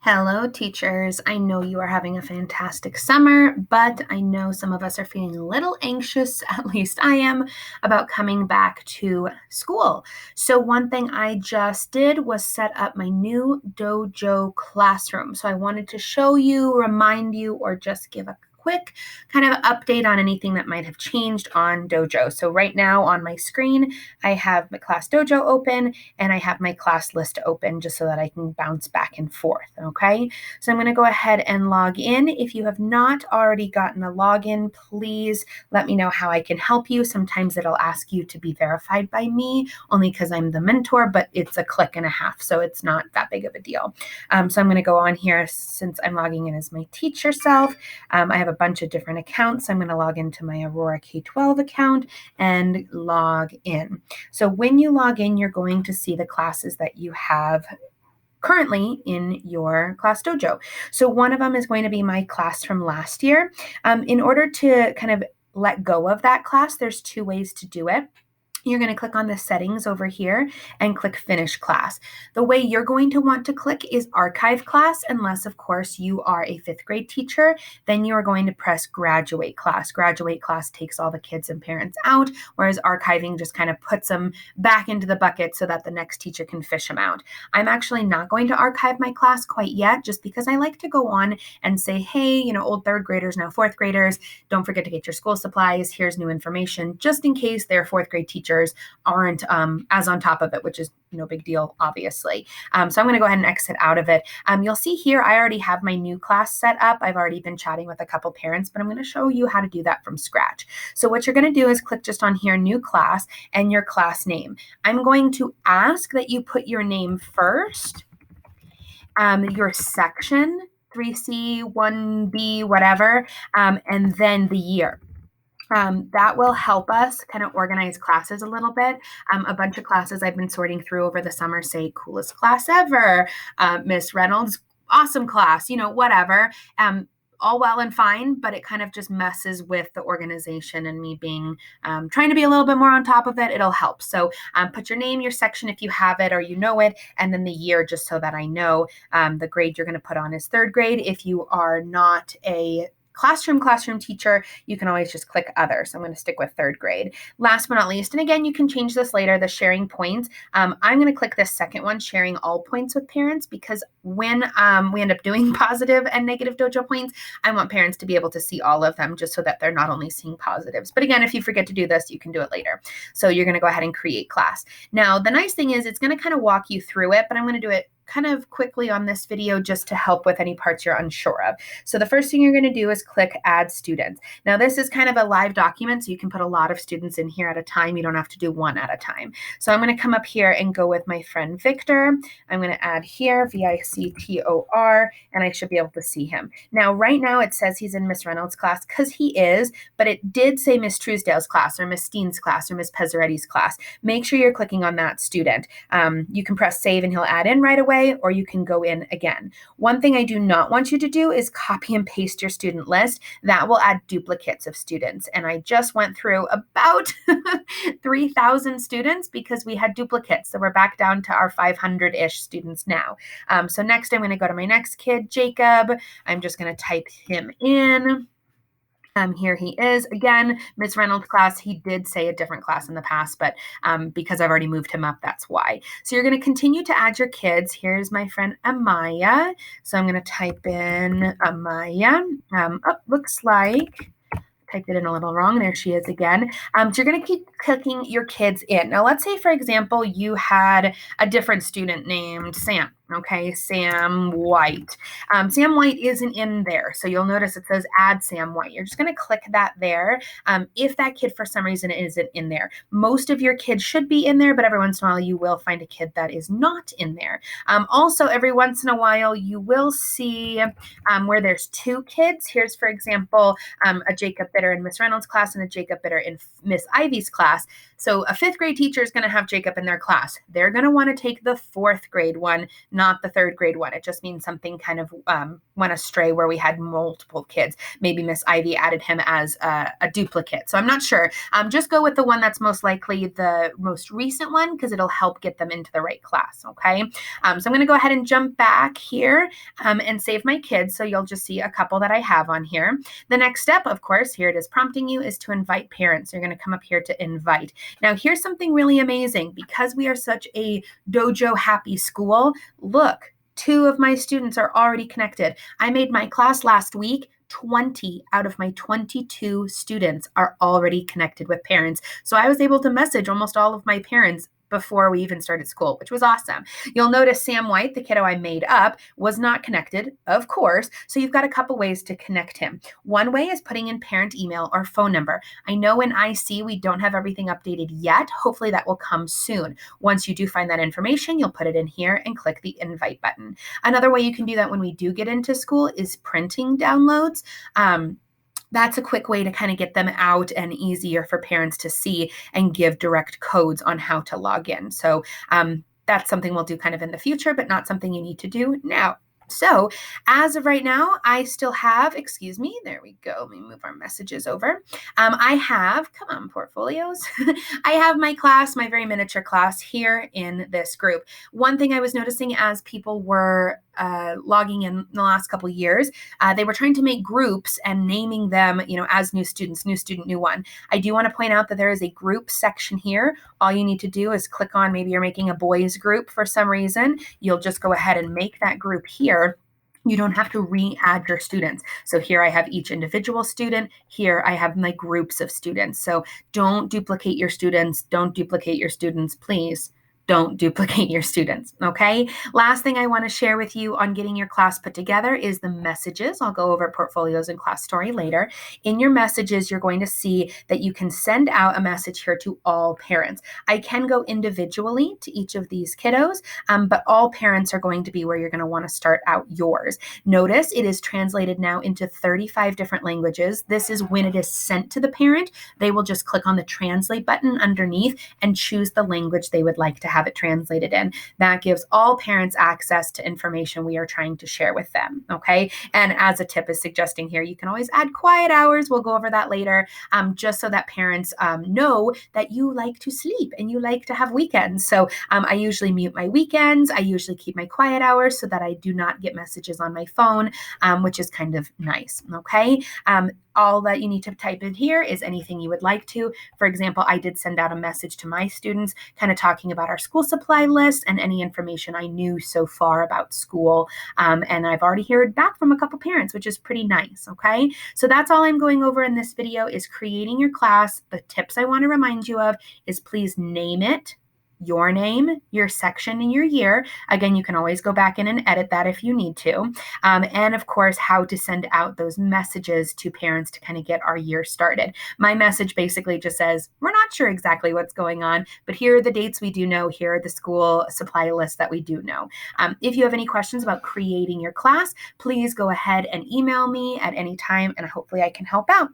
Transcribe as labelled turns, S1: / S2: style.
S1: Hello, teachers. I know you are having a fantastic summer, but I know some of us are feeling a little anxious, at least I am, about coming back to school. So one thing I just did was set up my new DOJO classroom. So I wanted to show you, remind you, or just give a quick kind of update on anything that might have changed on DOJO. So right now on my screen, I have my class DOJO open and I have my class list open just so that I can bounce back and forth, okay? So I'm gonna go ahead and log in. If you have not already gotten a login, please let me know how I can help you. Sometimes it'll ask you to be verified by me, only because I'm the mentor, but it's a click and a half, so it's not that big of a deal. So I'm gonna go on here since I'm logging in as my teacher self. I have a bunch of different accounts. I'm gonna log into my Aurora K-12 account and log in. So when you log in, you're going to see the classes that you have currently in your class dojo. So one of them is going to be my class from last year. In order to kind of let go of that class, there's two ways to do it. You're going to click on the settings over here and click finish class. The way you're going to want to click is archive class, unless of course you are a 5th grade teacher, then you are going to press graduate class. Graduate class takes all the kids and parents out, whereas archiving just kind of puts them back into the bucket so that the next teacher can fish them out. I'm actually not going to archive my class quite yet, just because I like to go on and say, hey, old 3rd graders, now 4th graders, don't forget to get your school supplies. Here's new information, just in case their 4th grade teachers aren't as on top of it, which is no big deal, obviously. So I'm going to go ahead and exit out of it. You'll see here, I already have my new class set up. I've already been chatting with a couple parents, but I'm going to show you how to do that from scratch. So what you're going to do is click just on here, new class, and your class name. I'm going to ask that you put your name first, your section, 3C, 1B, whatever, and then the year. That will help us kind of organize classes a little bit. A bunch of classes I've been sorting through over the summer say coolest class ever, Miss Reynolds, awesome class, whatever. All well and fine, but it kind of just messes with the organization and me being trying to be a little bit more on top of it. It'll help. So put your name, your section if you have it or you know it, and then the year just so that I know. The grade you're going to put on is 3rd grade. If you are not a classroom teacher, you can always just click other. So I'm going to stick with 3rd grade. Last but not least, and again, you can change this later, the sharing points. I'm going to click this second one, sharing all points with parents, because when we end up doing positive and negative dojo points, I want parents to be able to see all of them just so that they're not only seeing positives. But again, if you forget to do this, you can do it later. So you're going to go ahead and create class. Now, the nice thing is it's going to kind of walk you through it, but I'm going to do it kind of quickly on this video just to help with any parts you're unsure of. So the first thing you're going to do is click add students. Now this is kind of a live document, so you can put a lot of students in here at a time. You don't have to do one at a time. So I'm going to come up here and go with my friend Victor. I'm going to add here Victor, and I should be able to see him. Now right now it says he's in Miss Reynolds' class because he is, but it did say Miss Truesdale's class or Miss Steen's class or Miss Pezzaretti's class. Make sure you're clicking on that student. You can press save and he'll add in right away, or you can go in again. One thing I do not want you to do is copy and paste your student list. That will add duplicates of students. And I just went through about 3,000 students because we had duplicates. So we're back down to our 500-ish students now. So next I'm going to go to my next kid, Jacob. I'm just going to type him in. Here he is again, Miss Reynolds' class. He did say a different class in the past, but because I've already moved him up, that's why. So you're going to continue to add your kids. Here's my friend Amaya. So I'm going to type in Amaya. Looks like typed it in a little wrong. There she is again. So you're going to keep clicking your kids in. Now, let's say, for example, you had a different student named Sam. Okay, Sam White. Sam White isn't in there. So you'll notice it says add Sam White. You're just going to click that there. If that kid for some reason isn't in there, most of your kids should be in there, but every once in a while you will find a kid that is not in there. Also, every once in a while you will see where there's 2 kids. Here's, for example, a Jacob Bitter in Miss Reynolds' class and a Jacob Bitter in Miss Ivy's class. So a 5th grade teacher is going to have Jacob in their class. They're going to want to take the 4th grade one, not the third grade one. It just means something kind of went astray where we had multiple kids. Maybe Miss Ivy added him as a duplicate. So I'm not sure. Just go with the one that's most likely the most recent one because it'll help get them into the right class, okay? So I'm going to go ahead and jump back here and save my kids. So you'll just see a couple that I have on here. The next step, of course, here it is prompting you, is to invite parents. So you're going to come up here to invite. Now, here's something really amazing. Because we are such a DOJO happy school, look, 2 of my students are already connected. I made my class last week. 20 out of my 22 students are already connected with parents. So I was able to message almost all of my parents before we even started school, which was awesome. You'll notice Sam White, the kiddo I made up, was not connected, of course. So you've got a couple ways to connect him. One way is putting in parent email or phone number. I know in IC we don't have everything updated yet. Hopefully that will come soon. Once you do find that information, you'll put it in here and click the invite button. Another way you can do that when we do get into school is printing downloads. That's a quick way to kind of get them out and easier for parents to see and give direct codes on how to log in. So that's something we'll do kind of in the future, but not something you need to do now. So as of right now, I still have, excuse me, there we go. Let me move our messages over. I have, come on, portfolios. I have my class, my very miniature class here in this group. One thing I was noticing as people were logging in the last couple of years, they were trying to make groups and naming them, as new students, new student, new one. I do want to point out that there is a group section here. All you need to do is click on, maybe you're making a boys group for some reason. You'll just go ahead and make that group here. You don't have to re-add your students. So here I have each individual student. Here I have my groups of students. So don't duplicate your students. Don't duplicate your students, please. Don't duplicate your students, okay? Last thing I want to share with you on getting your class put together is the messages. I'll go over portfolios and class story later. In your messages, you're going to see that you can send out a message here to all parents. I can go individually to each of these kiddos, but all parents are going to be where you're going to want to start out yours. Notice it is translated now into 35 different languages. This is when it is sent to the parent. They will just click on the translate button underneath and choose the language they would like to have it translated in. That gives all parents access to information we are trying to share with them, okay? And as a tip is suggesting here, you can always add quiet hours. We'll go over that later, just so that parents know that you like to sleep and you like to have weekends. So I usually mute my weekends. I usually keep my quiet hours so that I do not get messages on my phone, which is kind of nice, okay? All that you need to type in here is anything you would like to. For example, I did send out a message to my students kind of talking about our school supply list and any information I knew so far about school. And I've already heard back from a couple parents, which is pretty nice, okay? So that's all I'm going over in this video is creating your class. The tips I want to remind you of is please name it, your name, your section, and your year. Again, you can always go back in and edit that if you need to. And of course, how to send out those messages to parents to kind of get our year started. My message basically just says, we're not sure exactly what's going on, but here are the dates we do know. Here are the school supply lists that we do know. If you have any questions about creating your class, please go ahead and email me at any time, and hopefully I can help out.